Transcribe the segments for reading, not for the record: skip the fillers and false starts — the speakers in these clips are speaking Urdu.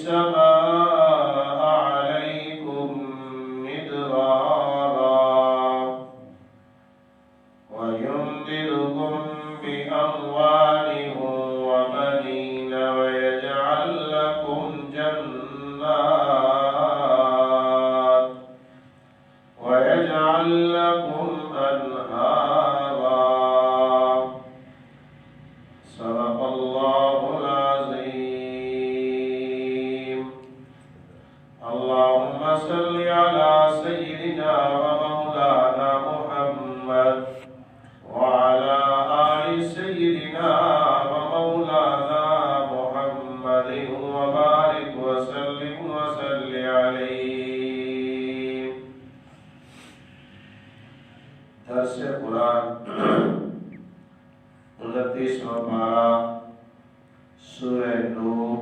السماء عليكم مدرارا ويمددكم بأموال وبنين ويجعل لكم جنات ويجعل لكم أنهارا صدق الله العظيم. اللهم صل على سيدنا ومولانا محمد وعلى آل سيدنا ومولانا محمد وبارك وسلم وصل عليه. درس قرآن 29واں پارہ سورہ نور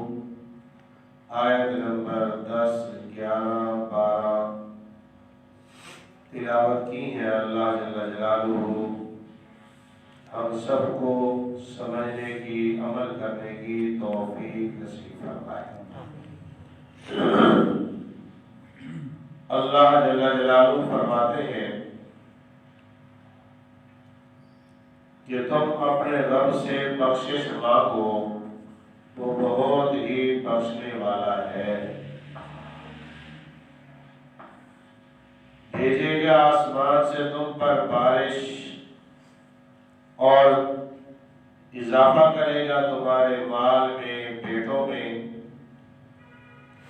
آیت نمبر 10 11 12 تلاوت کی ہے. اللہ جل جلالہ ہم سب کو سمجھنے کی عمل کرنے کی توفیق نصیب فرمائے. اللہ جل جلالہ فرماتے ہیں کہ تم اپنے رب سے بخشش مانگو، وہ بہت ہی بخشنے والا ہے. بھیجے گا آسمان سے تم پر بارش اور اضافہ کرے گا تمہارے مال میں، بیٹوں میں،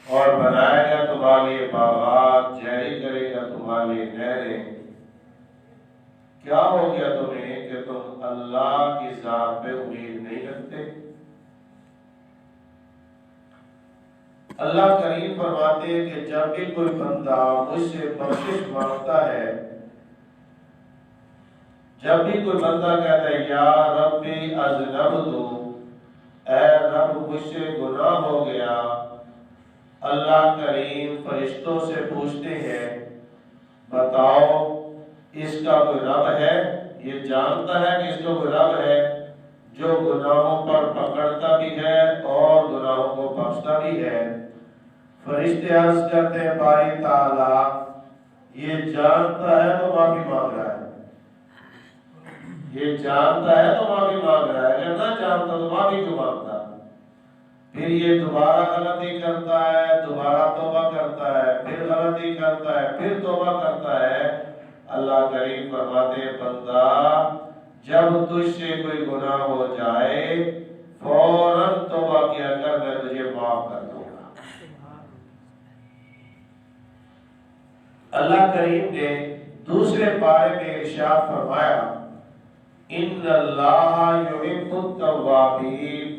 اور بنائے گا تمہارے لیے باغات، جاری کرے گا تمہارے لیے نہریں. کیا ہو گیا تمہیں کہ تم اللہ کی ذات پہ امید نہیں رکھتے؟ اللہ کریم فرماتے ہیں کہ جب بھی کوئی بندہ مجھ سے بخشش مانگتا ہے، جب بھی کوئی بندہ کہتا ہے یا ربی اذنبت، اے رب مجھ سے گناہ ہو گیا، اللہ کریم فرشتوں سے پوچھتے ہیں بتاؤ اس کا کوئی رب ہے؟ یہ جانتا ہے کہ اس کا کوئی رب ہے جو گناہوں پر پکڑتا بھی ہے اور گناہوں کو بخشتا بھی ہے. فرشتے عرض کرتے ہیں باری تعالیٰ یہ جانتا ہے تو معافی مانگ رہا ہے، یہ جانتا ہے تو معافی مانگ رہا ہے، اگر نہ جانتا تو معافی کیوں مانگتا؟ پھر یہ دوبارہ غلطی کرتا ہے، دوبارہ توبہ کرتا ہے، پھر غلطی کرتا ہے، پھر توبہ کرتا ہے. اللہ کریم فرماتے ہیں بندہ جب تجھ سے کوئی گناہ ہو جائے فوراً توبہ کیا کر، میں تجھے معاف کر دوں گا. اللہ کریم نے دوسرے پارے میں ارشاد فرمایا ان اللہ یحب التوابین،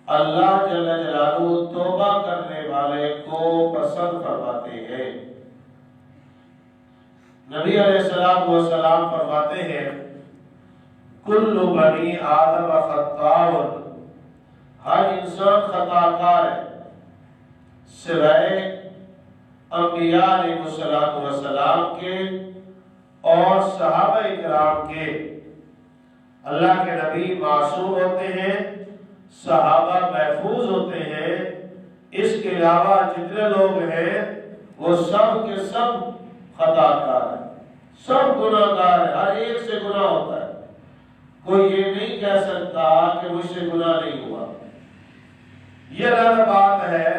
اللہ جل جلالہ توبہ کرنے والے کو پسند فرماتے ہیں. نبی علیہ السلام فرماتے ہیں کل بنی آدم خطاء، ہر انسان خطا کار ہے سوائے انبیاء علیہ السلام کے اور صحابہ اکرام کے. اللہ کے نبی معصوم ہوتے ہیں، صحابہ محفوظ ہوتے ہیں، اس کے علاوہ جتنے لوگ ہیں وہ سب کے سب خطا کار ہیں، سب گناہ گار ہیں، ہر ایک سے گناہ ہوتا ہے. کوئی یہ نہیں کہہ سکتا کہ مجھ سے گناہ نہیں ہوا. یہ الگ بات ہے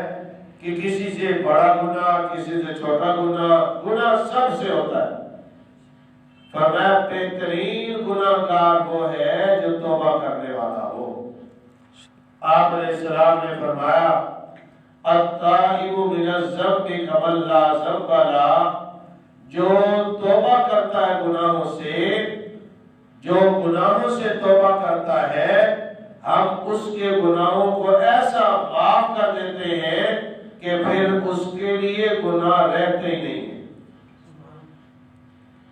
کہ کسی سے بڑا گناہ، کسی سے چھوٹا گناہ، گناہ سب سے ہوتا ہے. فرمایا بہترین گناہ گار وہ ہے جو توبہ کرنے والا ہو. آپ علیہ السلام نے فرمایا التائب من الذنب کمن لا ذنب لہ، جو توبہ کرتا ہے گناہوں سے، جو گناہوں سے توبہ کرتا ہے ہم اس کے گناہوں کو ایسا معاف کر دیتے ہیں کہ پھر اس کے لیے گناہ رہتے ہی نہیں ہیں.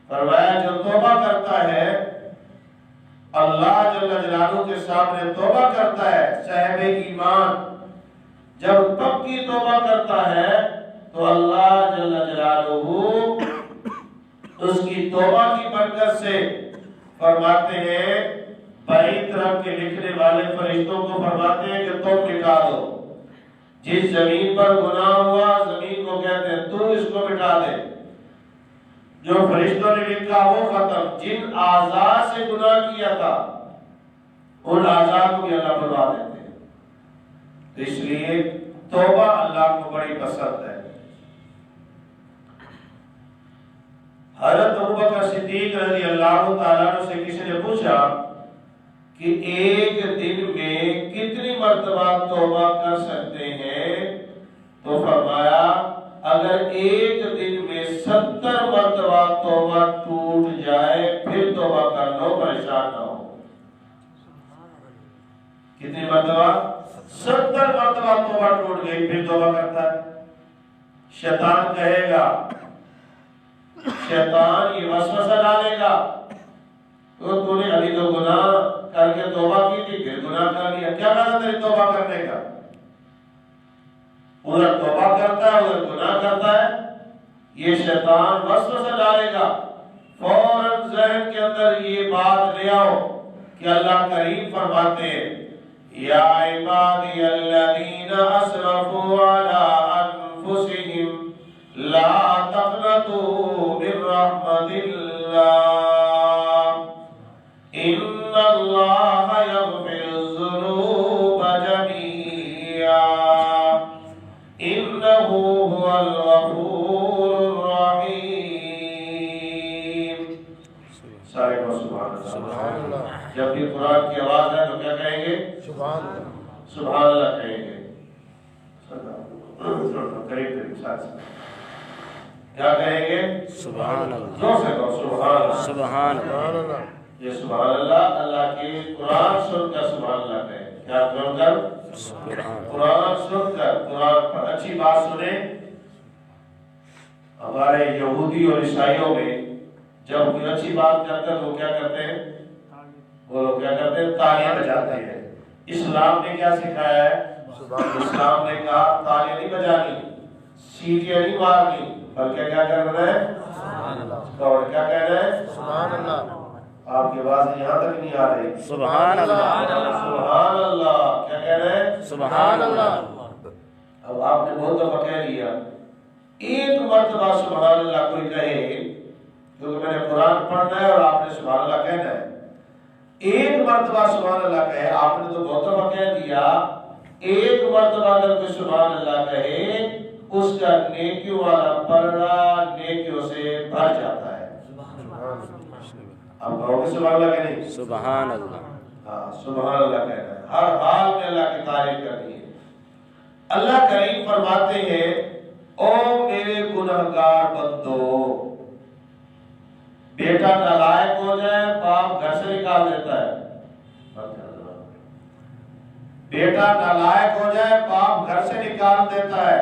فرمایا جو توبہ کرتا ہے اللہ جل جلالہ کے سامنے توبہ کرتا ہے، صاحب ایمان جب پکی توبہ کرتا ہے تو اللہ جل جلالہ اس کی توبہ کی برکت سے فرماتے ہیں بائیں طرف کے لکھنے والے فرشتوں کو فرماتے ہیں کہ تم لکھا دو جس زمین پر گناہ ہوا زمین کو کہتے ہیں تو اس کو مٹا دے، جو فرشتوں نے لکھا وہ ختم، جن اعضاء سے گناہ کیا تھا ان اعضاء کو بھی اللہ بلوا دیتے ہیں۔ اس لیے توبہ اللہ کو بڑی پسند ہے۔ حضرت ابوبکر صدیق رضی اللہ تعالیٰ عنہ سے کسی نے پوچھا کہ ایک دن میں کتنی مرتبہ توبہ کر سکتے ہیں؟ تو فرمایا اگر ایک دن میں 70 مرتبہ توبہ ٹوٹ جائے پھر توبہ کر لو، پریشان نہ ہو۔ کتنی مرتبہ؟ 70 مرتبہ توبہ ٹوٹ گئی پھر توبہ کرتا ہے۔ شیطان کہے گا، شیطان یہ وسوسہ ڈالے گا تو نے ابھی تو گناہ کر کے توبہ کی تھی پھر گناہ کر لیا، کیا فائدہ تیری توبہ کرنے کا؟ ادھر توبہ کرتا ہے ادھر گناہ کرتا ہے۔ یہ شیطان وسوسہ ڈالے گا، فوراً ذہن کے اندر یہ بات لے آؤ کہ اللہ کریم فرماتے ہیں یا عبادی الذین اسرفوا علی انفسہم لا تقنطوا من رحمت اللہ ان اللہ یغفر الذنوب جميعا انہ هو الغفور الرحیم۔ سارے کو سبحان اللہ۔ جب بھی قرآن کی آواز ہے تو کیا کہیں گے؟ سبحان اللہ، سبحان اللہ کہیں گے۔ قریب ساتھ کیا کہیں گے؟ سبحان اللہ۔ زور سے کہو سبحان اللہ، سبحان اللہ۔ یہ سبحان اللہ اللہ کی قرآن سن کر سبحان اللہ کہیں۔ کیا سن کر؟ قرآن سن کر، قرآن پر اچھی بات سنیں۔ ہمارے یہودی اور عیسائیوں میں جب کوئی اچھی بات کرتے ہیں تو کیا کرتے ہیں؟ وہ لوگ کیا کرتے ہیں؟ تالیاں بجاتے ہیں۔ اسلام نے کیا سکھایا ہے؟ اسلام نے کہا تالیاں نہیں بجانی، سیٹیاں نہیں مارنی، بلکہ کیا کرنا ہے؟ اور کیا کہنا ہے؟ سبحان اللہ۔ آپ کی آواز یہاں تک نہیں آ رہی۔ سبحان اللہ، سبحان اللہ۔ کیا کہنا ہے؟ سبحان اللہ۔ اب آپ نے بہت دفعہ کہہ لیا، ایک مرتبہ سبحان اللہ کوئی کہے، کیونکہ میں نے قرآن پڑھنا ہے اور آپ نے سبحان اللہ کہنا ہے۔ ایک مرتبہ سبحان اللہ کہے، آپ نے تو بہت دفعہ کہہ دیا، ایک مرتبہ اگر کوئی سبحان اللہ کہے اس کا نیکیوں والا پلڑا نیکیوں سے بھر جاتا ہے۔ اب کہو گے سبحان اللہ کہ نہیں؟ سبحان اللہ۔ ہاں سبحان اللہ کہنا ہے، ہر حال میں اللہ کی تعریف کرنی ہے۔ اللہ کریم فرماتے ہیں او میرے گنہگار بندو، بیٹا نالائق ہو جائے باپ گھر سے نکال دیتا ہے، بیٹا نالائق ہو جائے باپ گھر سے نکال دیتا ہے،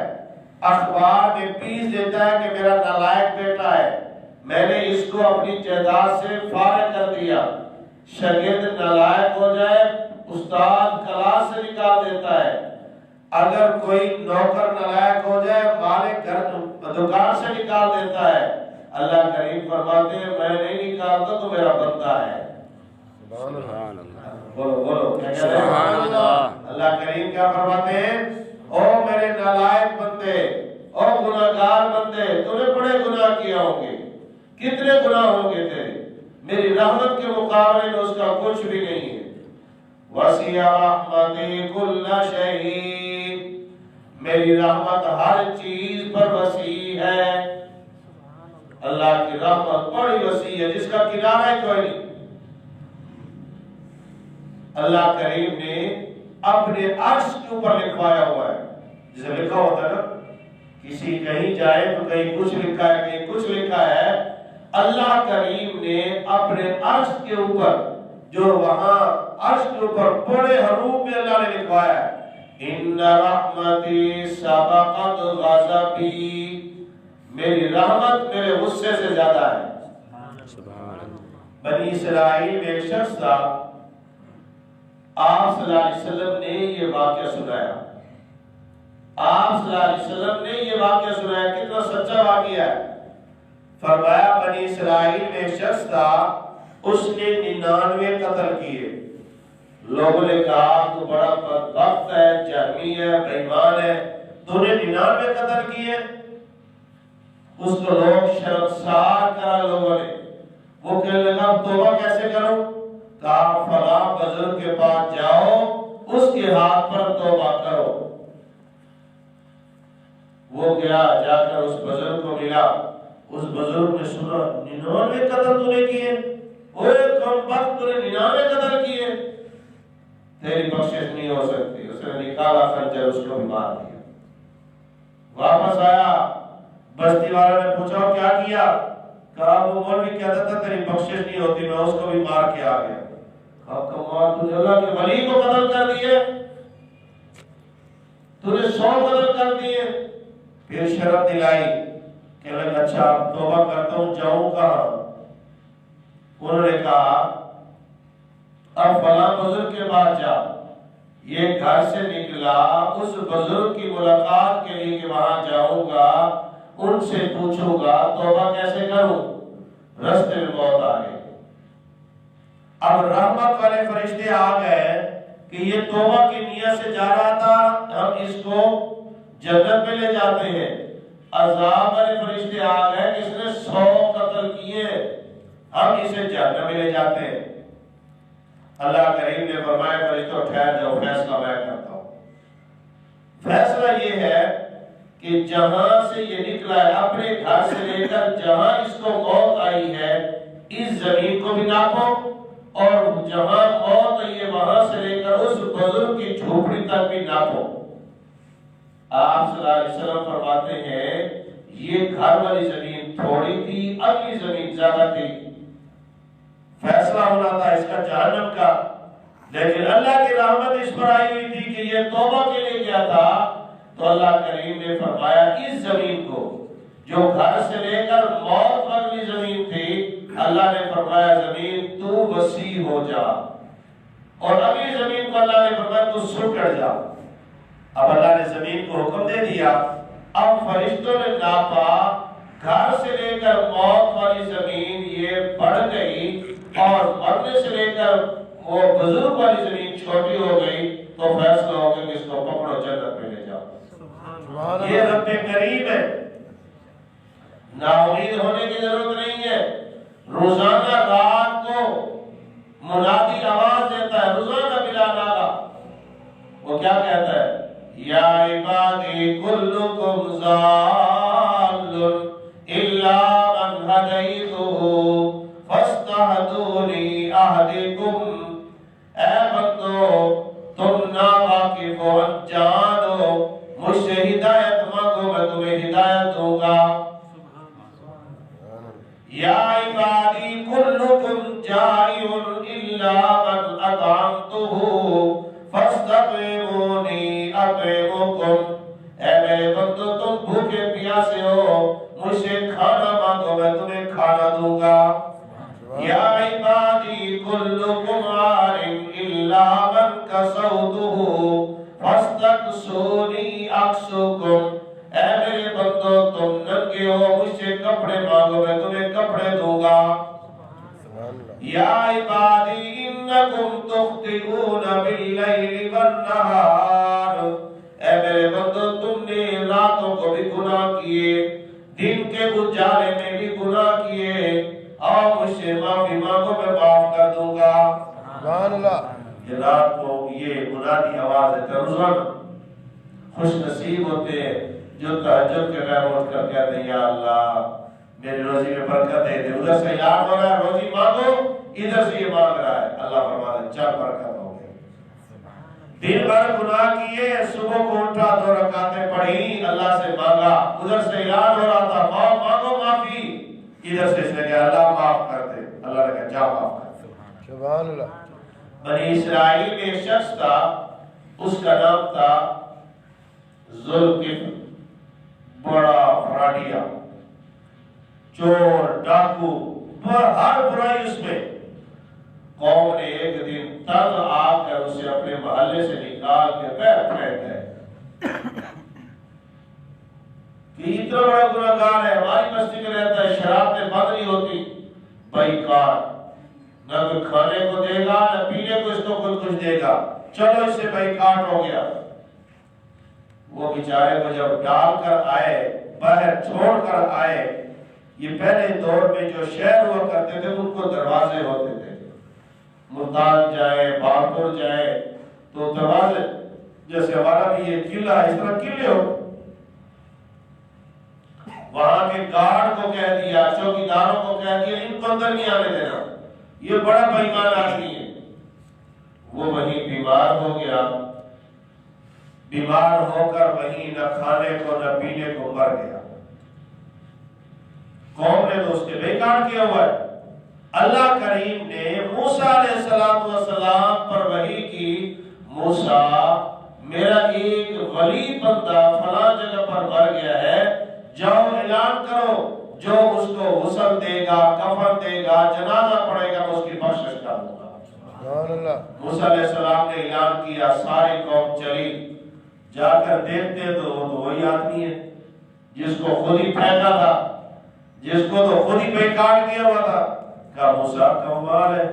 اخبار میں پیس دیتا ہے کہ میرا نالائق بیٹا ہے، میں نے اس کو اپنی جائیداد سے فارغ کر دیا۔ شاگرد نالائق ہو جائے استاد کلاس سے نکال دیتا ہے، اگر کوئی نوکر نالائق ہو جائے مالک گھر دکان سے نکال دیتا ہے۔ اللہ کریم فرماتے ہیں میں نہیں نکالتا تو میرا بندہ ہے۔ سبحان اللہ، بولو بولو کیا کہہ رہے ہیں؟ سبحان اللہ۔ اللہ کریم کیا فرماتے ہیں او میرے نالائق بندے، او گناہگار بندے، تو نے بڑے گناہ کیا ہوں گے، کتنے گناہ ہوں گے تیرے، میری رحمت کے مقابلے میں اس کا کچھ بھی نہیں ہے۔ وسیع رحمتی کل شیء، میری رحمت ہر چیز پر وسیع ہے۔ اللہ کی رحمت بڑی وسیع ہے جس کا کنارہ کوئی نہیں۔ اللہ کریم نے اپنے عرش کے اوپر لکھوایا ہوا ہے، جسے لکھا ہوتا ہے نا کسی کہیں جائے تو کہیں کچھ لکھا ہے کہیں کچھ لکھا ہے، اللہ کریم نے اپنے عرش کے اوپر جو وہاں عرش کے اوپر بڑے حروف میں اللہ نے لکھوایا ہے ان رحمتی سبقت غضبی، میری رحمت میرے غصے سے زیادہ ہے۔ بنی اسرائیل میں ایک شخص تھا، آپ صلی اللہ علیہ وسلم نے یہ واقعہ سنایا، آپ صلی اللہ علیہ وسلم نے یہ واقعہ سنایا، کتنا سچا واقعہ ہے۔ فرمایا بنی اسرائیل میں ایک شخص تھا، اس نے 99 قتل کیے، لوگوں نے کہا تو بڑا بدبخت ہے، جہمی ہے، بے ایمان ہے، تو نے 99 قتل کیے۔ اس کو لوگ شرمسار کرا لوگوں نے، وہ کہنے لگا توبہ کیسے کروں؟ کہا فلاں بزرگ کے پاس جاؤ، اس کے ہاتھ پر توبہ کرو۔ وہ گیا، جا کر اس بزرگ کو ملا، اس بزرگ نے سنا 99 قتل تو نے کیے، اوے کم وقت تو نے 99 قتل کیے، تیری بخشش نہیں ہو سکتی۔ اس نے نکالا خنجر، اس کو بھی مار دیا۔ واپس آیا، بستی والوں نے پوچھا کیا کیا؟ کہا وہ مولوی کہتا تھا تیری بخشش نہیں ہوتی، میں اس کو بھی مار کے آ گیا۔ کہا کمال، تو نے اللہ کے ولی کو قتل کر دیے، تو نے 100 قتل کر دیے۔ پھر شرط دلائی کہ میں اچھا توبہ کرتا ہوں، جاؤں کہاں؟ انہوں نے کہا اب فلاں بزرگ کے پاس جا۔ یہ گھر سے نکلا اس بزرگ کی ملاقات کے لیے کہ وہاں جاؤں گا، ان سے پوچھوں گا توبہ کیسے کروں۔ رستے میں موت آ گئی۔ اب رحمت والے فرشتے آ گئے کہ یہ توبہ کی نیت سے جا رہا تھا، ہم اس کو جنت میں لے جاتے ہیں۔ عذاب والے فرشتے آ گئے کہ اس نے 100 قتل کیے، ہم اسے جہنم میں لے جاتے ہیں۔ اللہ کریم نے فرمایا فرشتوں ٹھہر جاؤ، فیصلہ میں کرتا ہوں۔ فیصلہ یہ ہے کہ جہاں سے یہ نکلا ہے اپنے گھر سے لے کر جہاں اس کو موت آئی ہے، اس زمین کو بھی ناپو، اور جہاں موت آئی ہے وہاں سے لے کر اس بزرگ کی جھوپڑی تک بھی ناپو۔ آپ صلی اللہ علیہ وسلم فرماتے ہیں یہ گھر والی زمین تھوڑی تھی، اگلی زمین زیادہ تھی، فیصلہ ہونا تھا اس کا جہنم کا، لیکن اللہ کی رحمت اس پر آئی ہوئی تھی کہ یہ توبہ کے لیے گیا تھا، تو اللہ کریم نے فرمایا اس زمین کو جو گھر سے لے کر موت والی زمین تھی، اللہ نے فرمایا زمین تو وسیع ہو جا، اور اگلی زمین کو اللہ نے فرمایا تو سکڑ جا۔ اب اللہ نے زمین کو حکم دے دیا، اب فرشتوں نے ناپا، گھر سے لے کر موت والی زمین یہ بڑھ گئی، اور مرنے سے لے کر وہ بزرگ والی زمین چھوٹی ہو گئی، تو فیصلہ ہو گیا کہ اس کو پکڑو جنت میں لے جاؤ۔ یہ رب کریم ہے، نا امید ہونے کی ضرورت نہیں ہے۔ روزانہ رات کو منادی آواز دیتا ہے، روزانہ بلا ناغہ، وہ کیا کہتا ہے؟ یا عبادی کلکم ضال الا من ہدیتہ فاستہدونی اہدکم۔ اے بندو تم نا واقف ہو، انجان ہو، مجھ سے ہدایت مانگو میں تمہیں ہدایت دوں گا۔ یا عبادی کلکم جائع الا من اطعمتہ فاستطعمونی اطعمکم۔ اے میرے بندو تم بھوکے پیاسے ہو، مجھ سے کھانا مانگو میں تمہیں کھانا دوں گا۔ یا عبادی کلکم عار الا من کسوتہ فاستکسونی اکسوکم۔ اے میرے بندو تم ننگے ہو، مجھ سے کپڑے مانگو میں تمہیں کپڑے دوں گا۔ یا عبادی انکم تخطئون باللیل والنہار۔ اے میرے بندو تم نے راتوں کو بھی گناہ کیے، دن کے اجالے میں بھی گناہ کیے، اور مجھ سے معافی مانگو میں معاف کر دوں گا۔ سبحان اللہ۔ یہ رات کو یہ منادی آواز ہے، روزانہ خوش نصیب ہوتے ہیں جو تہجد کے ٹائم اٹھ کر کہتے ہیں یا اللہ میری روزی میں برکت دے دے۔ ادھر سے یاد ہو رہا ہے روزی مانگو، ادھر سے یہ مانگ رہا ہے، اللہ فرماتا ہے چل برکت ہو گئی۔ دن بھر گناہ کیے، صبح کو اٹھا 2 رکعتیں پڑھی، اللہ سے مانگا، ادھر سے یاد ہو رہا تھا مانگو معافی، ادھر سے اس نے کہا اللہ معاف کر دے، اللہ نے کہا جا معاف کر دے۔ سبحان اللہ۔ بنی اسرائیل میں ایک شخص تھا، اس کا نام تھا ذوالکفل، بڑا فراڈیا، چور، ڈاکو، ہر برائی اس میں۔ قوم نے ایک دن تنگ آ کر اسے اپنے محلے سے نکال کے پیر پھینک گئے کہ اتنا بڑا گناہگار ہے، ہماری بستی میں رہتا ہے، شراب میں بند نہیں ہوتی، بائیکاٹ، نہ کوئی کھانے کو دے گا نہ پینے کو اس کو کچھ دے گا، چلو اس سے بھائی کاٹ ہو گیا۔ وہ بیچارے کو جب ڈال کر آئے، باہر چھوڑ کر آئے، یہ پہلے دور میں جو شہر ہوا کرتے تھے ان کو دروازے ہوتے تھے، ملتان جائے بھاگپور جائے تو دروازے، جیسے ہمارا بھی یہ قلعہ اس طرح قلعے ہو، وہاں کے گارڈ کو کہہ دیا، چوکیداروں کو کہہ دیا ان کو اندر نہیں آنے دینا، یہ بڑا بے ایمان آدمی ہے۔ وہ وہیں بیمار ہو گیا، بیمار ہو کر وہیں نہ کھانے کو نہ پینے کو مر گیا۔ قوم نے تو اس کے بیکار کیا ہوا ہے۔ اللہ کریم نے موسیٰ علیہ السلام پر وحی کی، موسیٰ میرا ایک ولی بندہ فلاں جگہ پر مر گیا ہے، جاؤ اعلان کرو، جو اس کو غسل دے گا، کفن دے گا، جنازہ پڑھے گا، اس کی بخشش کر دوں گا۔ موسیٰ علیہ السلام نے اعلان کیا، ساری قوم چلی، جا کر دیکھتے تو وہ تو وہی آدمی ہے جس کو خود ہی پھینکا تھا، جس کو تو خود ہی بیکار کیا ہوا تھا۔ کہا موسیٰ کمال ہے،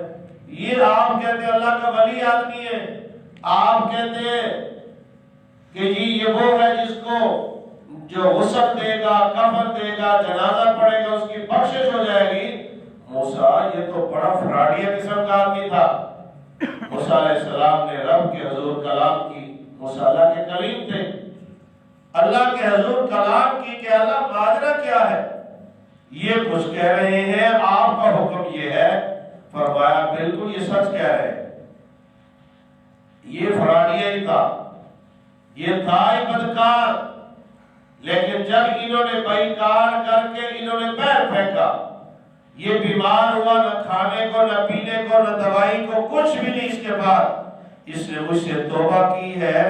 یہ آپ کہتے ہیں اللہ کا ولی آدمی ہے، آپ کہتے ہیں کہ جی یہ وہ ہے جس کو جو غسل دے گا، کفن دے گا، جنازہ پڑھے گا، اس کی بخشش ہو جائے گی۔ موسیٰ یہ تو بڑا فراڈیا قسم کا آدمی تھا۔ موسیٰ علیہ السلام نے رب کے حضور کلام کی، موسیٰ اللہ کے کلیم تھے، اللہ کے حضور کلام کی کہ اللہ ماجرا کیا ہے، یہ کچھ کہہ رہے ہیں، آپ کا حکم یہ ہے۔ فرمایا بالکل یہ سچ کہہ رہے ہیں، یہ فراڈیا ہی تھا، یہ تھا ہی بدکار، لیکن جب انہوں نے بیکار کر کے انہوں نے پیر پھینکا، یہ بیمار ہوا، نہ کھانے کو نہ پینے کو نہ دوائی کو کچھ بھی نہیں۔ اس کے بعد اس نے مجھ سے توبہ کی ہے،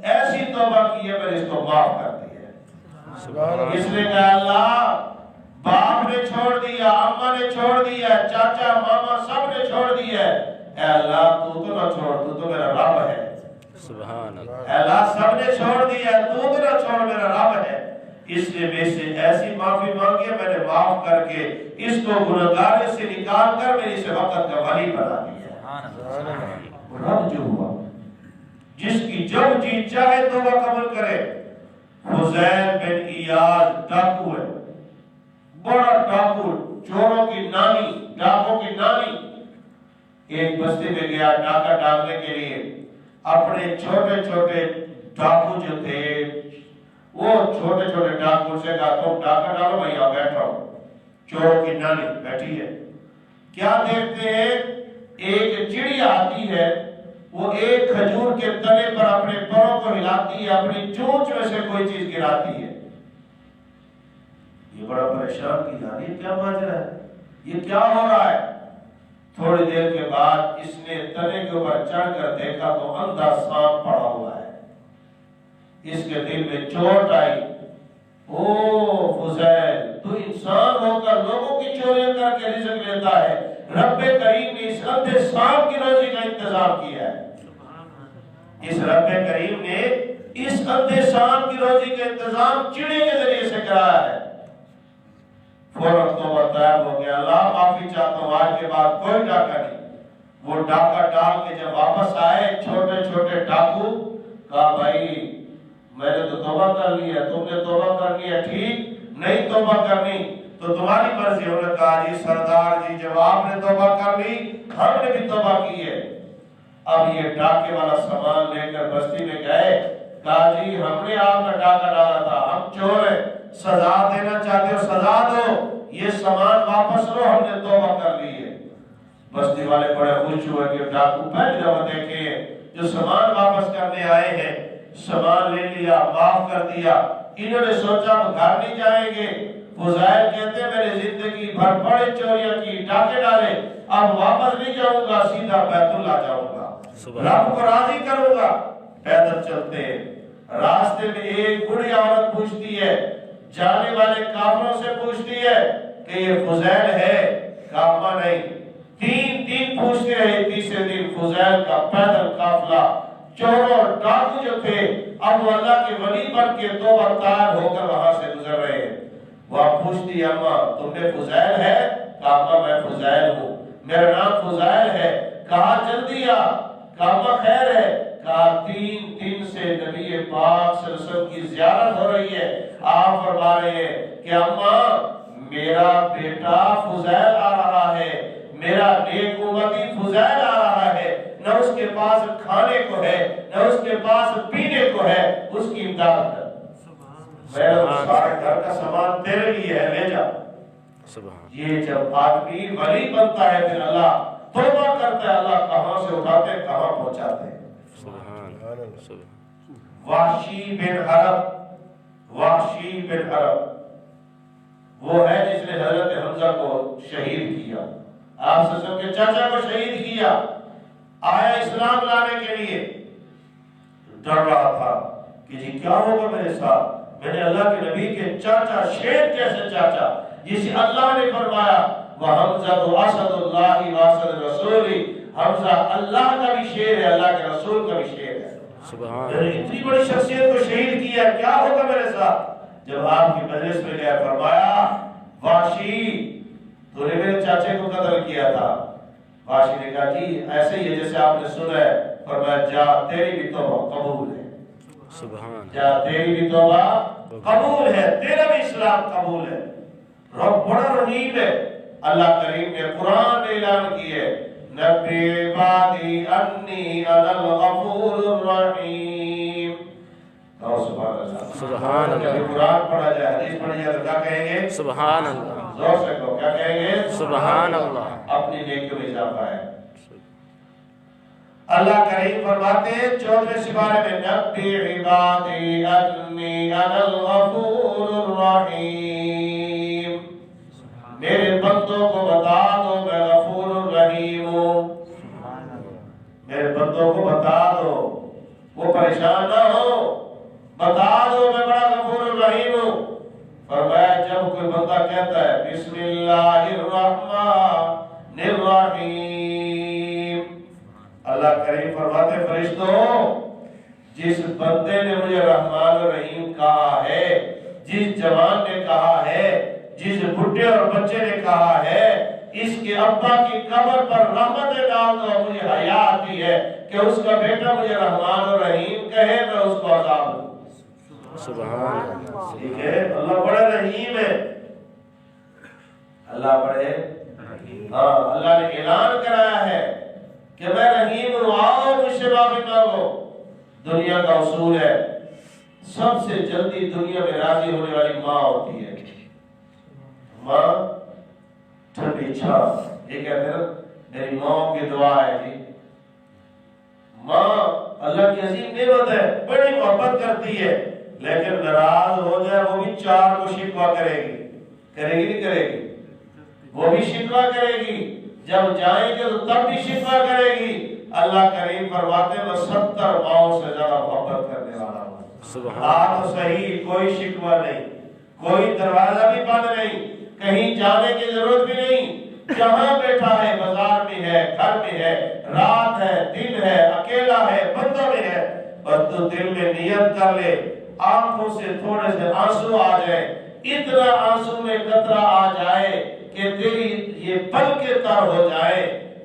ایسی توبہ کی ہے میں نے اس کو معاف کر دی ہے۔ اس نے کہا اللہ باپ نے چھوڑ دیا، اماں نے چھوڑ دیا، چاچا ماما سب نے چھوڑ دیا، اے اللہ تو نہ چھوڑ، تو میرا رب ہے۔ سبحان اللہ، اے اللہ سب نے چھوڑ دیا، تو نہ چھوڑ، میرا رب ہے۔ اس نے میں سے ایسی معافی مانگی، میں نے معاف کر کے اس کو گنہگار سے نکال کر میری سے وقت کا ولی بنا دیا۔ رب جو ہوا جس کی جب جی چاہے توبہ قبول کرے۔ حذیل بن ایاز ڈاکو ہے، بڑا ڈاکو، چوروں کی نانی، ڈاکوں کی نانی۔ ایک بستی میں گیا ڈاکہ ڈالنے کے لیے، اپنے چھوٹے چھوٹے ڈاکو جو تھے، وہ چھوٹے چھوٹے ڈاکو سے کہا تم ڈاکہ ڈالو، میں یہاں بیٹھا ہوں۔ چوروں کی نانی بیٹھی ہے، کیا دیکھتے ہیں ایک چڑیا آتی ہے، وہ ایک کھجور کے تنے پر اپنے پروں کو ہلاتی ہے، اپنی چونچ میں سے کوئی چیز گراتی ہے۔ یہ بڑا پریشان کی جا رہی ہے، کیا ماجرا ہے، یہ کیا ہو رہا ہے؟ تھوڑی دیر کے بعد اس نے تنے کے اوپر چڑھ کر دیکھا تو اندھا سانپ پڑا ہوا ہے۔ اس کے دل میں چوٹ آئی، او فضیل تو انسان ہو کر لوگوں کی چوریاں کر کے رزق لیتا ہے، رب کریم نے اس اندھے سانپ کی روزی کا انتظام کیا ہے۔ اس رب کریم نے اس اندھے سانپ کی روزی کا انتظام چڑے کے ذریعے سے کرایا ہے۔ فوراً توبہ طائب ہو گیا، اللہ معافی چاہتا ہوں، آج کے بعد کوئی ڈاکہ نہیں۔ وہ ڈاکہ ڈال کے جب واپس آئے چھوٹے چھوٹے ڈاکو، کہا بھائی میں نے تو توبہ کر لی ہے، تم نے توبہ کرنی ہے، ٹھیک نہیں توبہ کرنی تو تمہاری مرضی۔ انہوں نے کہا جی سردار جی جب آپ نے توبہ کر لی ہم نے بھی توبہ کی ہے۔ اب یہ ڈاکے والا سامان لے کر بستی میں گئے، کہا جی ہم نے آپ کا ڈاکہ ڈالا تھا، ہم چور ہیں، سزا دینا چاہتے ہو سزا دو، یہ سامان واپس لو، ہم نے توبہ کر لی ہے۔ بستی والے بڑے خوش ہوئے کہ ڈاکو پہلی دفعہ دیکھے جو سامان واپس کرنے آئے ہیں، سامان لے لیا، معاف کر دیا۔ انہوں نے سوچا ہم گھر نہیں جائیں گے۔ فضیل کہتے ہیں میں نے زندگی بھر بڑے چوریاں کی، ڈاکے ڈالے، اب واپس نہیں جاؤں گا، سیدھا بیت اللہ جاؤں گا، رب کو راضی کروں گا۔ پیدل چلتے راستے میں ایک بڑی عورت پوچھتی ہے، جانے والے کافروں سے پوچھتی ہے کہ یہ فضیل ہے؟ کہا نہیں۔ تین دن پوچھتے رہے، تیسرے دن فضیل کا پیدل قافلہ چور اور ڈاکو جو تھے اب وہ اللہ کے ولی بن کے توبہ طائب ہو کر وہاں سے گزر رہے ہیں۔ وہ پوچھتی اماں تم نے فضیل ہے؟ کہا میں فضیل ہوں، میرا نام فضائل ہے. کہا جلدی آ. کہا خیر ہے. کہا 3 دن سے نبی پاک صلی اللہ علیہ وسلم کی زیارت ہو رہی ہے. آپ فرما رہے ہیں کہ اماں میرا بیٹا فضائل آ رہا ہے, میرا نیک امتی فضائل آ رہا ہے, نہ اس کے پاس کھانے کو ہے نہ اس کے پاس پینے کو ہے, اس کی امداد کر. میرا سارا گھر کا سامان تیرے لیے ہے, لے جا. یہ جب آدمی ولی بنتا ہے پھر اللہ توبہ کرتا ہے, اللہ کہاں سے اٹھاتے ہیں کہاں پہنچاتے ہیں. وحشی بن حرب, وحشی بن حرب وہ ہے جس نے حضرت حمزہ کو شہید کیا. آپ صلی اللہ علیہ وسلم کے چاچا کو شہید کیا. آیا اسلام لانے کے لیے, ڈر رہا تھا کہ جی کیا ہوگا میرے ساتھ. میں نے اللہ کے نبی کے چاچا, شیر جیسے چاچا, جسے اللہ نے فرمایا وَحَمْزَةُ أَسَدُ اللَّهِ وَأَسَدُ رَسُولِ, حمزہ اللہ کا بھی شیر ہے, اللہ کے رسول کا بھی شیر ہے. میں نے اتنی بڑی شخصیت کو شہید کیا, کیا ہوگا میرے ساتھ. جب آپ کی مجلس میں گیا فرمایا وحشی تو نے میرے چاچے کو قتل کیا تھا. وحشی نے کہا جی ایسے ہی ہے جیسے آپ نے سنا ہے. فرمایا جا تیری بھی توبہ قبول ہے, جا تیری بھی توبہ قبول ہے, تیرا بھی اسلام قبول ہے. رب بڑا رحیم ہے. اللہ کریم نے قرآن میں اعلان کیا ہے نبی عبادی انی انا الغفور الرحیم. سبحان اللہ, سبحان اللہ. جب قرآن پڑھا جائے, حدیث پڑھی جائے تو کیا کہیں گے؟ سبحان اللہ. زور سے کہو, کیا کہیں گے؟ سبحان اللہ. اپنی نیکیوں میں اضافہ ہے. اللہ کریم فرماتے ہیں 14ویں سپارے میں نبی عبادی انی انا الغفور الرحیم, میرے بندوں کو بتا دو میں غفور الرحیم ہوں. میرے بندوں کو بتا دو, وہ پریشان نہ ہو, بتا دو میں بڑا غفور الرحیم ہوں. فرمایا جب کوئی بندہ کہتا ہے بسم اللہ الرحمن الرحیم, اللہ کریم فرماتے ہیں فرشتوں جس بندے نے مجھے رحمان الرحیم کہا ہے, جس جوان نے کہا ہے, جس بڈھے اور بچے نے کہا ہے, اس کے ابا کی قبر پر رحمتیں ڈال دو, مجھے حیا آتی ہے کہ اس کا بیٹا مجھے رحمان الرحیم کہے, میں اس کو عذاب دوں. سبحان اللہ. ٹھیک ہے, اللہ بڑا رحیم ہے, اللہ بڑے, ہاں اللہ نے اعلان کرایا ہے کہ میں رحیم ہوں, آؤ مجھ سے معافی مانگو. دنیا کا اصول ہے سب سے جلدی دنیا میں راضی ہونے والی ماں ہوتی ہے. ماں ٹھنڈی چھاپ, یہ کہتے ہیں میری ماں کی دعا ہے جی. ماں اللہ کی عظیم نعمت ہے, بڑی محبت کرتی ہے, لیکن ناراض ہو جائے وہ بھی 4 کو شکوہ کرے گی. کرے گی نہیں کرے گی؟ وہ بھی شکوہ کرے گی, جب جائیں گے تو تب بھی شکوہ کرے گی. اللہ کریم فرماتے ہیں میں 70 ماؤں سے زیادہ محبت کرنے والا ہوں. آپ صحیح, کوئی شکوہ نہیں, کوئی دروازہ بھی بند نہیں, کہیں جانے کی ضرورت بھی نہیں. جہاں بیٹھا ہے, بازار میں ہے, گھر میں ہے, رات ہے, دن ہے, اکیلا ہے, بندوں میں ہے, بس تو دل میں نیت کر لے, آنکھوں سے تھوڑے سے آنسو آ جائے, اتنا آنسو میں قطرہ آ جائے کہ تیری یہ پل کے تر ہو جائے.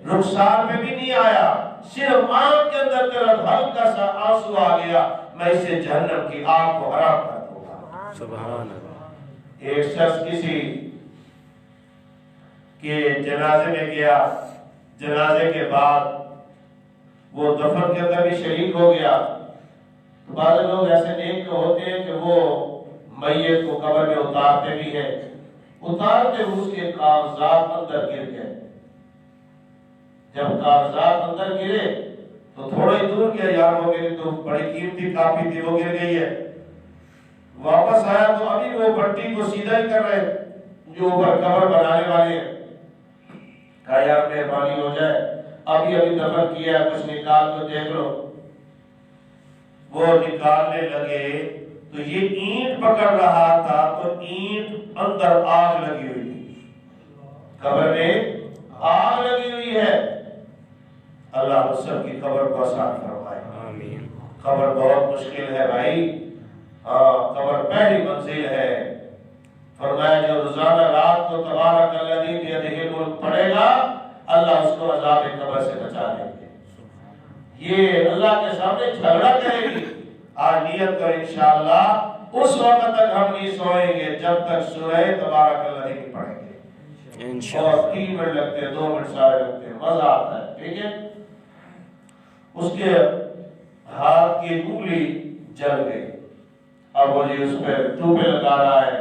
رخسار میں بھی نہیں آیا, صرف آنکھ کے اندر تیرا ہلکا سا آنسو آ گیا, میں اسے جہنم کی آگ کو حرام کر دوں گا. سبحان اللہ. ایک شخص کسی کے جنازے میں گیا, جنازے کے بعد وہ دفن کے اندر بھی شریک ہو گیا. بعض لوگ ایسے نیک ہوتے ہیں کہ وہ میت کو قبر میں اتارتے بھی ہیں, اتارتے اس کے کاغذات اندر گر گئے. جب کاغذات اندر گرے تو تھوڑا ہی دور گیا, یار وہ میری تو بڑی قیمتی کاپی تھی وہ گر گئی ہے. واپس آیا تو ابھی وہ بٹی کو سیدھا ہی کر رہے جو اوپر قبر بنانے والے ہیں. کہا یار مہربانی ہو جائے, ابھی دفن کیا, کچھ نکال تو دیکھ لو. وہ نکالنے لگے تو یہ اینٹ پکڑ رہا تھا تو اینٹ اندر آگ لگی ہوئی تھی, قبر میں آگ لگی ہوئی ہے. اللہ سب کی قبر کو آسان فرمائے. آمین. قبر بہت مشکل ہے بھائی, قبر پہلی منزل ہے. فرمایا جو روزانہ رات کو تبارک الذی بیدہ الملک پڑھے گا, اللہ اس کو عذاب قبر سے بچا لیں گے. یہ اللہ کے سامنے جھگڑا کرے گی. آج نیت کریں انشاءاللہ اس وقت تک ہم نہیں سوئیں گے جب تک سورہ تبارک اللہ نہیں پڑھیں گے انشاءاللہ. اور 3 منٹ لگتے ہیں، 2 منٹ سارے لگتے ہیں، مزہ آتا ہے. ٹھیک ہے. اس کے ہاتھ کی انگلی جل گئی. اب وہ جی اس پہ ٹوپے لگا رہا ہے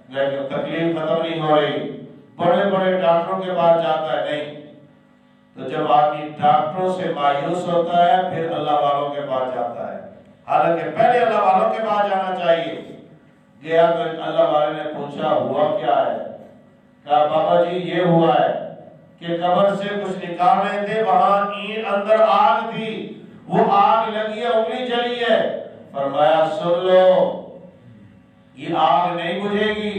لیکن تکلیف ختم نہیں ہو رہی. بڑے بڑے ڈاکٹروں کے پاس جاتا ہے. نہیں تو جب آدمی ڈاکٹروں سے مایوس ہوتا ہے پھر اللہ والوں کے پاس جاتا ہے. حالانکہ پہلے اللہ والوں کے پاس جانا چاہیے. گیا تو اللہ والے نے پوچھا ہوا کیا ہے؟ کہا بابا جی یہ ہوا ہے کہ قبر سے کچھ نکال رہے تھے، وہاں اندر آگ تھی، وہ آگ لگی ہے، انگلی جلی ہے. فرمایا سن لو یہ آگ نہیں بجھے گی.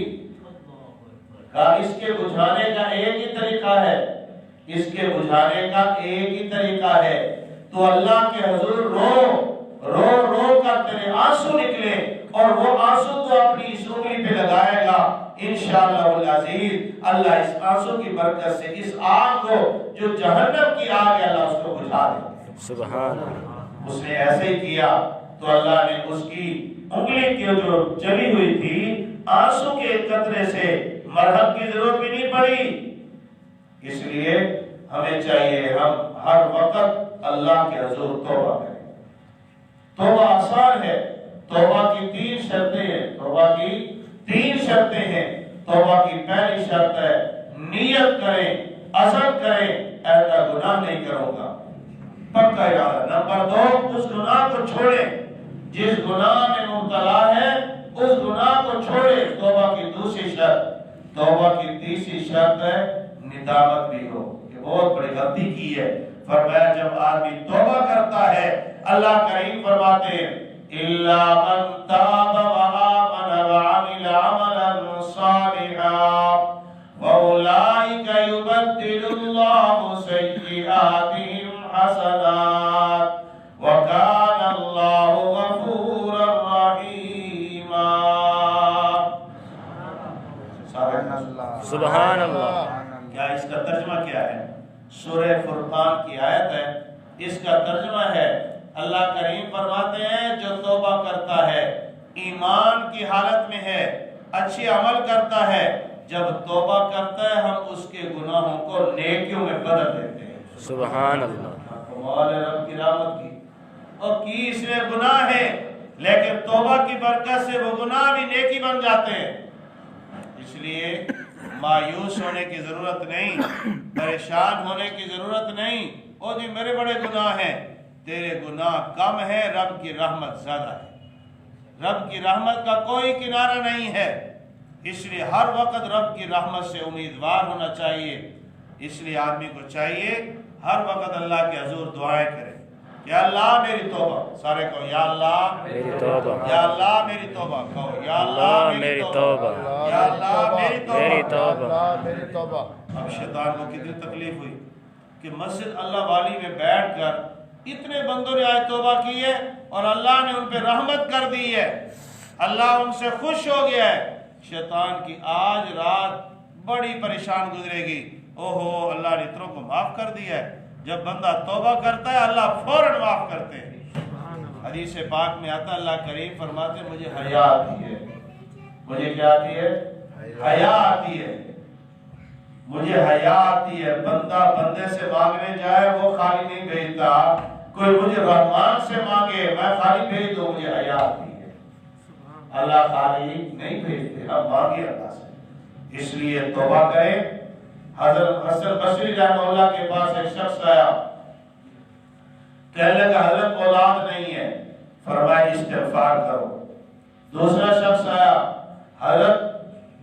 کہا اس کے بجھانے کا ایک ہی طریقہ ہے، اس کے بجھانے کا ایک ہی طریقہ ہے. تو اللہ کے حضور رو رو رو کر تیرے آنسو نکلے اور وہ آنسو تو اپنی اس انگلی پہ لگائے گا انشاءاللہ العزیز. اللہ اس آنسو کی برکت سے اس آگ کو جو جہنم کی آگ ہے اللہ اس کو بجھا دے. سبحان اللہ. اس نے ایسے ہی کیا تو اللہ نے اس کی انگلی کی جو جلی ہوئی تھی آنسو کے قطرے سے مرہم کی ضرورت بھی نہیں پڑی. اس لیے ہمیں چاہیے ہم ہر وقت اللہ کے حضور توبہ کریں. توبہ آسان ہے. توبہ کی 3 شرطیں ہیں. توبہ کی 3 شرطیں ہیں. توبہ کی پہلی شرط ہے نیت کریں، عزم کریں ایسا گناہ نہیں کروں گا، پکا ارادہ. نمبر 2 اس گناہ کو چھوڑیں، جس گناہ میں مبتلا ہے اس گناہ کو چھوڑیں. توبہ کی دوسری شرط. توبہ کی تیسری شرط ہے ندامت بھی ہو کہ بہت بڑی غلطی کی ہے. فرمایا جب آدمی توبہ کرتا ہے اللہ کریم فرماتے ہیں الا من تاب وآمن وعمل عملا صالحا فاولئک یبدل اللہ سیئاتہم حسنات وکان اللہ غفورا رحیما. سبحان اللہ. کیا اس کا ترجمہ کیا ہے؟ سورہ فرقان کی آیت ہے. اس کا ترجمہ ہے اللہ کریم فرماتے ہیں جو توبہ کرتا ہے ایمان کی حالت میں ہے، اچھے عمل کرتا ہے، جب توبہ کرتا ہے ہم اس کے گناہوں کو نیکیوں میں بدل دیتے ہیں. سبحان اللہ. کمال رب کی رحمت کی. اور کی اس میں گناہ ہے لیکن توبہ کی برکت سے وہ گناہ بھی نیکی بن جاتے ہیں. اس لیے مایوس ہونے کی ضرورت نہیں، پریشان ہونے کی ضرورت نہیں. او جی میرے بڑے گناہ ہیں. تیرے گناہ کم ہے، رب کی رحمت زیادہ ہے. رب کی رحمت کا کوئی کنارہ نہیں ہے. اس لیے ہر وقت رب کی رحمت سے امیدوار ہونا چاہیے. اس لیے آدمی کو چاہیے ہر وقت اللہ کے حضور دعائیں کرے. یا اللہ میری توبہ. سارے کہو یا اللہ میری توبہ. یا اللہ میری توبہ. کہو یا اللہ میری توبہ. یا اللہ میری توبہ. اب شیطان کو کتنی تکلیف ہوئی کہ مسجد اللہ والی میں بیٹھ کر اتنے بندوں نے آج توبہ کی ہے اور اللہ نے ان پہ رحمت کر دی ہے، اللہ ان سے خوش ہو گیا ہے. شیطان کی آج رات بڑی پریشان گزرے گی. اوہو اللہ نے اتنوں کو معاف کر دیا ہے. جب بندہ توبہ کرتا ہے اللہ فوراً معاف کرتے ہیں. حدیث پاک میں آتا اللہ کریم فرماتے ہیں مجھے حیا آتی ہے. مجھے کیا آتی ہے؟ حیا آتی ہے. مجھے حیا آتی ہے. بندہ بندے سے مانگنے جائے وہ خالی نہیں بھیجتا. کوئی مجھے رحمان سے مانگے میں خالی بھیج دوں مجھے حیا آتی ہے. اللہ خالی نہیں بھیجتے، ہم مانگے اللہ سے. اس لیے توبہ کریں. حضرت حسن بصری رحمہ اللہ کے پاس ایک شخص آیا، کہنے لگا حضرت اولاد نہیں ہے. فرمایا استغفار کرو. دوسرا شخص آیا، حضرت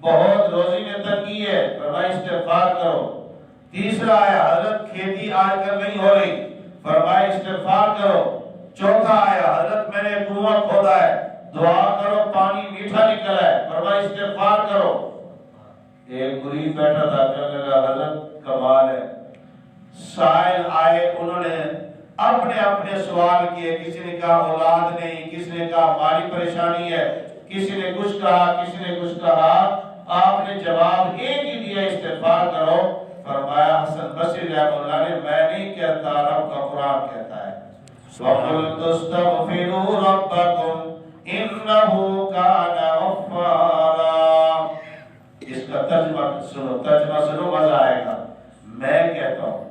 بہت روزی میں تنگی ہے. فرمایا استغفار کرو. تیسرا آیا، حضرت کھیتی آج کل نہیں ہو رہی. فرمایا استغفار کرو. چوتھا آیا، حضرت میں نے کنواں کھودا ہے، دعا کرو پانی میٹھا نکلا ہے. فرمایا استغفار کرو. ایک مرید بیٹھا تھا، کہنے لگا حضرت کمال ہے. سائل آئے، انہوں نے اپنے اپنے سوال کیے. کسی نے کہا اولاد نہیں، کسی نے کہا مالی پریشانی ہے، کسی نے کچھ کہا، کسی نے کچھ کہا. آپ نے جواب ایک ہی دیا استغفار کرو. فرمایا حسن بصری رحمہ اللہ نے میں نہیں کہتا، رب کا قرآن کہتا ہے وَقُلْتُ اسْتَغْفِرُوا رَبَّكُمْ إِنَّهُ كَانَ غَفَّارًا۔ اس کا ترجمہ سنو مزہ آئے گا۔ میں کہتا ہوں،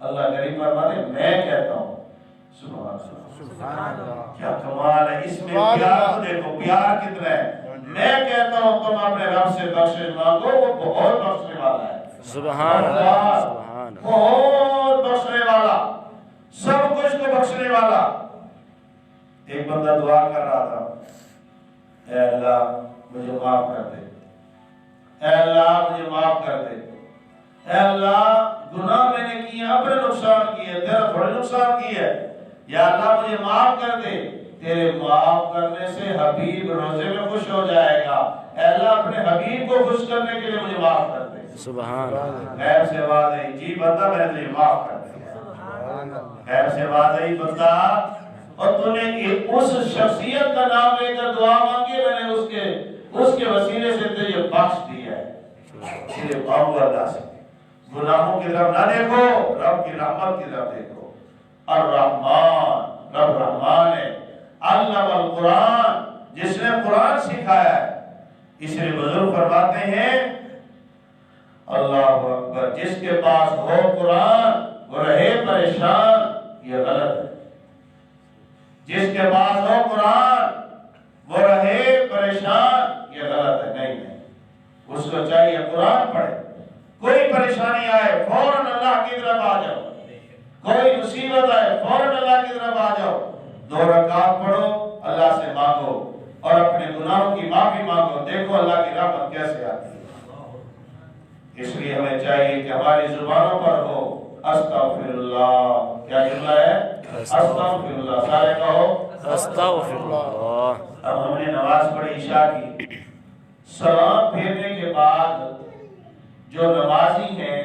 اللہ کریم فرماتے میں کہتا ہوں، سبحان اللہ، کیا کمال ہے اس میں پیار کو دیکھو، پیار کتنا ہے۔ میں کہتا ہوں تم اپنے رب سے بخشش مانگو، وہ بہت بخشنے والا ہے، سبحان اللہ، بہت بخشنے والا، سب کچھ کو بخشنے والا۔ ایک بندہ دعا کر رہا تھا، اے اللہ مجھے معاف کر دے، اے اللہ مجھے معاف کر دے، اے اللہ گناہ میں نے کیے، اپنے نقصان کیے، تیرا تھوڑے نقصان کیے، یا اللہ مجھے معاف کر دے۔ تیرے معاف کرنے سے حبیب روزے میں خوش ہو جائے گا، اے اللہ اپنے حبیب کو خوش کرنے کے لیے مجھے معاف کر دے۔ سبحان اللہ، خیر سے بات ہے جی بندہ میں نے تجھے معاف کر دیا، خیر سے بات ہے بندہ، اور تو نے اس شخصیت کا نام لے کر دعا مانگی، میں نے اس کے وسیلے سے تجھے بخش دیا ہے۔ تیرے بابو اللہ سے گناہوں کی طرف نہ دیکھو، رب کی رحمت کی طرف دیکھو۔ الرحمن، رب رحمان ہے، علم القرآن، جس نے قرآن سکھایا ہے۔ اس لیے بزرگ فرماتے ہیں اللہ اکبر، جس کے پاس ہو قرآن وہ رہے پریشان، یہ غلط ہے۔ جس کے پاس ہو قرآن وہ رہے پریشان، یہ غلط ہے، نہیں ہے۔ اس کو چاہیے قرآن پڑھے، کوئی پریشانی آئے فوراً اللہ کی طرف آ جاؤ، کوئی مصیبت آئے فوراً اللہ کی طرف آ جاؤ، 2 رکعت پڑھو، اللہ سے مانگو اور اپنے گناہوں کی معافی مانگو، دیکھو اللہ کی رحمت کیسے آتی ہے۔ اس لیے ہمیں چاہیے کہ ہماری زبانوں پر ہو استغفر اللہ، کیا جملہ ہے؟ استغفر اللہ، سارے کہو استغفر اللہ۔ اب ہم نے نماز پڑھی عشاء کی، سلام پھیرنے کے بعد جو نمازی ہیں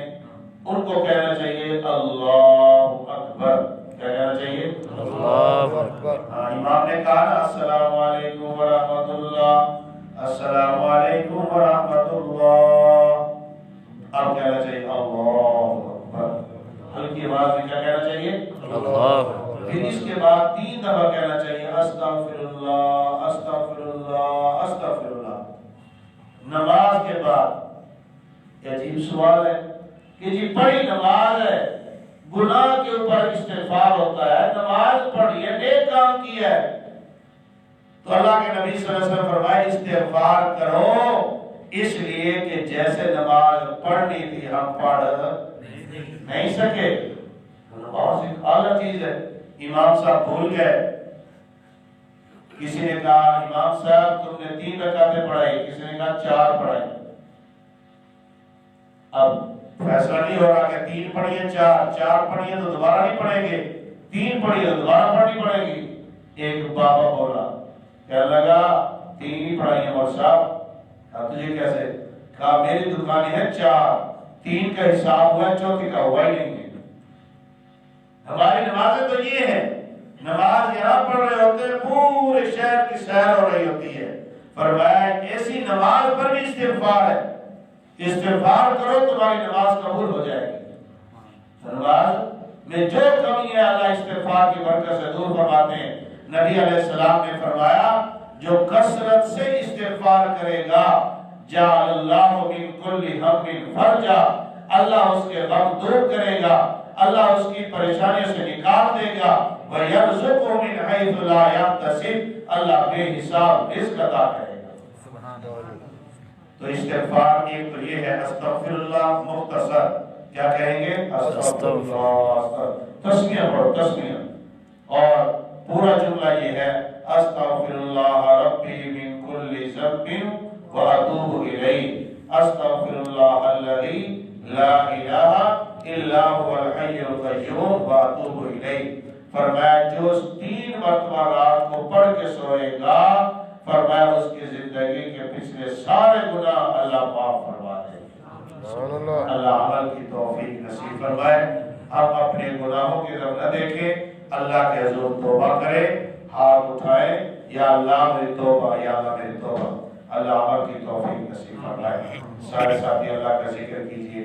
ان کو کہنا چاہیے اللہ اکبر، کیا کہنا چاہیے؟ اللہ اکبر۔ امام نے کہا نا السلام علیکم ورحمۃ اللہ، السلام علیکم ورحمۃ اللہ، اب کہنا چاہیے اللہ اکبر، ہلکی آواز میں کیا کہنا چاہیے؟ اللہ اکبر۔ پھر اس کے بعد 3 دفعہ کہنا چاہیے استغفر اللہ، استغفر اللہ، استغفر اللہ۔ نماز کے بعد یہ عجیب سوال ہے کہ جی پڑھی نماز ہے، گناہ کے اوپر استغفار ہوتا ہے، نماز پڑھی ہے، نیک کام کیا ہے، تو اللہ کے نبی صلی اللہ علیہ وسلم فرمائے استغفار کرو، اس لیے کہ جیسے نماز پڑھنی تھی ہم پڑھ نہیں سکے۔ نماز ایک اعلیٰ چیز ہے، امام صاحب بھول گئے، کسی نے کہا امام صاحب تم نے 3 رکعتیں پڑھائی، کسی نے کہا 4 پڑھائی، اب فیصلہ نہیں ہو رہا کہ 3 پڑھیے 4 پڑھیے تو دوبارہ نہیں پڑھیں گے، 3 پڑھیے تو دوبارہ پڑھنی پڑے گی۔ ایک بابا بولا، کہنے لگا 3 ہی پڑھائیے مول صاحب، اب تجھے کیسے؟ کہا میری دکان ہے 4، 3 کا حساب ہوا ہے، 4 کا ہوا ہی نہیں ہے۔ ہماری نمازیں تو یہ ہیں، نماز یہاں پڑھ رہے ہوتے ہیں، پورے شہر کی سیر ہو رہی ہوتی ہے، فرمایا ایسی نماز پر بھی استغفار ہے، استغفار کرو تمہاری نماز قبول ہو جائے گی۔ نماز میں جو کمی ہے اللہ استغفار کی برکت سے دور فرماتے ہیں۔ نبی علیہ السلام نے فرمایا جو کثرت سے استغفار کرے گا جعل اللہ من کل ہم فرجا، اللہ اس کے غم دور کرے گا، اللہ اس کی پریشانیوں سے نکال دے گا، وَيَرْزُقُهُ مِنْ حَيْثُ لَا يَحْتَسِبُ، اللہ بے حساب رزق عطا کرے گا۔ تو استغفار ایک تو یہ ہے استغفر اللہ، مختصر کیا کہیں گے؟ استغفر اللہ، تسمیہ پڑھو تسمیہ، اور پورا جملہ یہ ہے استغفر اللہ ربی من کل ذنب واتوب الیہ، استغفر اللہ الذی لا الہ الا هو الحی القیوم واتوب الیہ۔ فرمایا جو 3 مرتبہ رات کو پڑھ کے سوئے گا، فرمایا اس کی زندگی کے پچھلے سارے گناہ اللہ معاف فرما دے گا۔ اللہ عمل کی توفیق نصیب فرمائے۔ ہم اپنے گناہوں کی طرف نہ دیکھیں، اللہ کے حضور توبہ کرے، ہاتھ اٹھائے، یا اللہ میری توبہ، یا اللہ میری توبہ، اللہ عمل کی توفیق نصیب فرمائے۔ سارے ساتھی اللہ کا ذکر کیجئے۔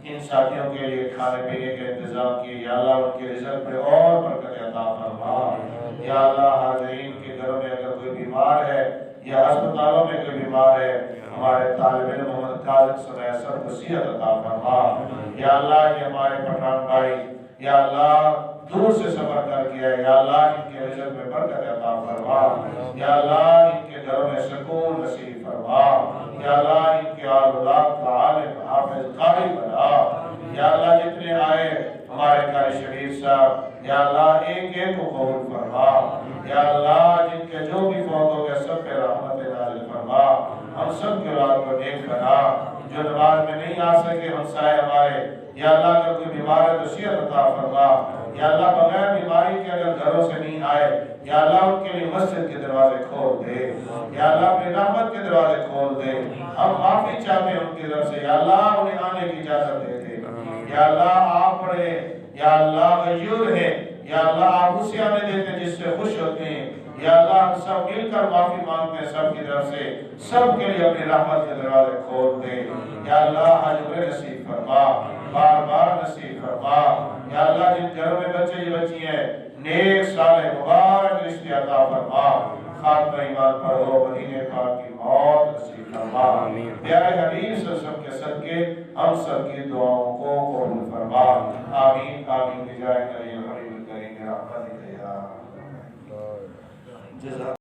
ان ساتھیوں کے لیے کھانے پینے کا انتظام کیے، یا اللہ ان کے رزق میں اور برکت عطا فرما۔ یا اللہ حاضرین کے گھروں میں اگر کوئی بیمار ہے یا ہسپتالوں میں کوئی بیمار ہے، ہمارے طالب علم محمد کاظم سمیع سب کو صحت عطا فرما۔ یا اللہ یہ ہمارے پٹھان بھائی یا اللہ دور سے سفر کر کے آئے، یا اللہ ان کے رزق میں برکت عطا فرما۔ یا اللہ ان کے گھروں میں سکون نصیب فرما۔ یا اللہ ان کے اولاد کا عالم حافظ قاری بنا۔ یا اللہ جتنے آئے ہمارے قاری شریف صاحب، یا اللہ ایک ایک کو قبول فرما۔ یا اللہ جن کے جو بھی فوت ہو گئے سب پہ رحمت نازل فرما۔ ہم سب کے اولاد کو نیک بنا، جو نماز میں نہیں آ سکے ہمسائے ہمارے، یا اللہ اگر کوئی بیمار ہے تو صحت عطا فرما۔ یا اللہ بغیر بیماری کے اگر گھروں سے نہیں آئے، یا اللہ ان کے لیے مسجد کے دروازے کھول دے، یا اللہ اپنی رحمت کے دروازے کھول دے۔ ہم معافی چاہتے ہیں ان کی طرف سے، یا اللہ انہیں آنے کی اجازت دے دے۔ یا اللہ آپ بڑے یا اللہ غیور ہے، یا اللہ آپ اسے آنے دیتے جس سے خوش ہوتے ہیں۔ یا اللہ ہم سب مل کر معافی مانگتے ہیں سب کی طرف سے، سب کے لیے اپنی رحمت کے دروازے کھول دے۔ یا اللہ حج نصیب فرما، بار بار نصیب فرما۔ یا اللہ جن گھروں میں بچے یہ بچی ہیں نیک صالح مبارک رشتے عطا فرما، خاتمہ ایمان پر ہو، مدینے پاک کی موت نصیب فرما۔ پیارے حبیب صلی اللہ علیہ وسلم کے صدقے ہم سب کی دعاؤں کو قبول فرما۔ آمین آمین بجائے نبی الحبیب الکریم رحمتک یا جزاک